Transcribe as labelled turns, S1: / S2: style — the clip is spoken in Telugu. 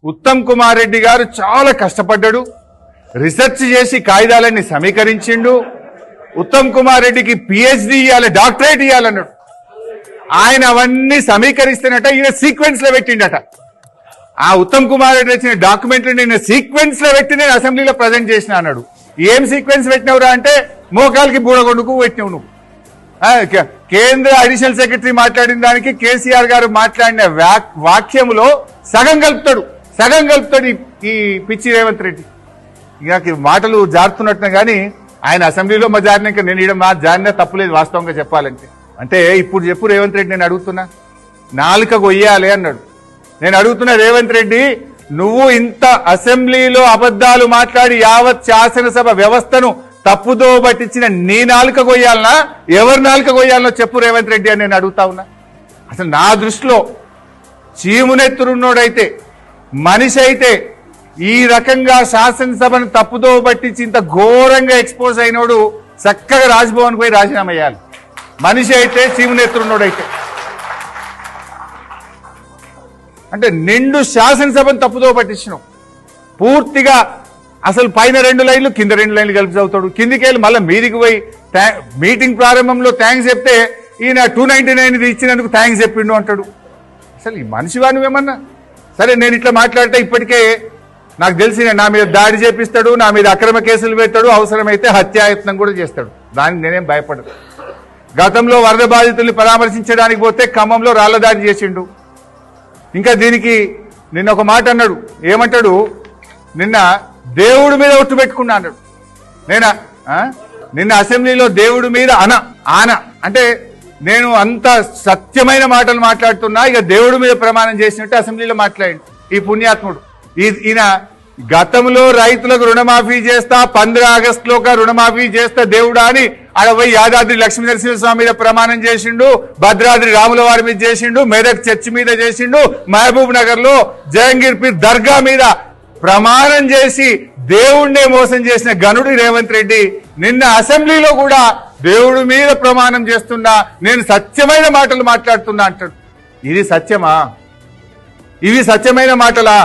S1: ఉత్తమ్ కుమార్ రెడ్డి గారు చాలా కష్టపడ్డాడు, రీసెర్చ్ చేసి కాగితాలన్నీ సమీకరించిండు. ఉత్తమ్ కుమార్ రెడ్డికి పిహెచ్డి ఇవ్వాలి, డాక్టరేట్ ఇవ్వాలన్నాడు. ఆయన అవన్నీ సమీకరిస్తేనట ఈయన సీక్వెన్స్ లో పెట్టిండట. ఆ ఉత్తమ్ కుమార్ రెడ్డి వచ్చిన డాక్యుమెంట్లు నేను సీక్వెన్స్ లో పెట్టి నేను అసెంబ్లీలో ప్రజెంట్ చేసిన అన్నాడు. ఏం సీక్వెన్స్ పెట్టినవురా అంటే మోకాలకి బూడగొండుకు పెట్టినవు నువ్వు. కేంద్ర అడిషనల్ సెక్రటరీ మాట్లాడిన దానికి కేసీఆర్ గారు మాట్లాడిన వాక్యములో సగం కలుపుతాడు ఈ పిచ్చి రేవంత్ రెడ్డి. ఇక మాటలు జారుతున్నట్టున్నా కానీ ఆయన అసెంబ్లీలో మా జారినాక నేను ఇడ మా జారినా తప్పులేదు వాస్తవంగా చెప్పాలంటే. అంటే ఇప్పుడు చెప్పు రేవంత్ రెడ్డి, నేను అడుగుతున్నా, నాలుక కొయ్యాలి అన్నాడు. నేను అడుగుతున్నా రేవంత్ రెడ్డి, నువ్వు ఇంత అసెంబ్లీలో అబద్ధాలు మాట్లాడి యావత్ శాసనసభ వ్యవస్థను తప్పుదో పట్టించిన నీ నాలుక కొయ్యాలనా, ఎవరి నాలుక కొయ్యాలనో చెప్పు రేవంత్ రెడ్డి అని నేను అడుగుతా ఉన్నా. అసలు నా దృష్టిలో చీమునెత్తురున్నోడైతే, మనిషి అయితే, ఈ రకంగా శాసనసభను తప్పుదో పట్టించి ఇంత ఘోరంగా ఎక్స్పోజ్ అయినోడు చక్కగా రాజ్భవన్ పోయి రాజీనామా చేయాలి. మనిషి అయితే, చీమునెత్తురున్నోడైతే. అంటే నిండు శాసనసభను తప్పుదో పట్టించినావు పూర్తిగా. అసలు పైన 2 లైన్లు కింద 2 లైన్లు కలిపి చదువుతాడు. కిందికి వెళ్ళి మళ్ళీ మీదికి పోయి మీటింగ్ ప్రారంభంలో థ్యాంక్స్ చెప్తే ఈయన 299 ఇచ్చినందుకు థ్యాంక్స్ చెప్పిండు అంటాడు. అసలు ఈ మనిషివా నువ్వేమన్నా? సరే, నేను ఇట్లా మాట్లాడితే ఇప్పటికే నాకు తెలిసి నా మీద దాడి చేపిస్తాడు, నా మీద అక్రమ కేసులు పెడతాడు, అవసరమైతే హత్యాయత్నం కూడా చేస్తాడు. దానికి నేనేం భయపడదు. గతంలో వరద బాధితుల్ని పరామర్శించడానికి పోతే ఖమ్మంలో రాళ్ల దాడి చేసిండు. ఇంకా దీనికి నిన్న ఒక మాట అన్నాడు. ఏమంటాడు? నిన్న దేవుడి మీద ఒట్టు పెట్టుకున్నా అన్నాడు. నిన్న అసెంబ్లీలో దేవుడి మీద ఆన అంటే నేను అంత సత్యమైన మాటలు మాట్లాడుతున్నా, ఇక దేవుడి మీద ప్రమాణం చేసినట్టు అసెంబ్లీలో మాట్లాడిండు ఈ పుణ్యాత్ముడు. ఈయన గతంలో రైతులకు రుణమాఫీ చేస్తా, 15 ఆగస్టులో రుణమాఫీ చేస్తా దేవుడా అని ఆడపోయి యాదాద్రి లక్ష్మీ నరసింహస్వామి మీద ప్రమాణం చేసిండు, భద్రాద్రి రాముల వారి మీద చేసిండు, మెదక్ చర్చి మీద చేసిండు, మహబూబ్ నగర్ లో జహంగీర్ పీర్ దర్గా మీద ప్రమాణం చేసి దేవుణ్ణే మోసం చేసిన గనుడు రేవంత్ రెడ్డి నిన్న అసెంబ్లీలో కూడా దేవుడి మీద ప్రమాణం చేస్తున్నా, నేను సత్యమైన మాటలు మాట్లాడుతున్నా అంటాడు. ఇది సత్యమా? ఇవి సత్యమైన మాటలా?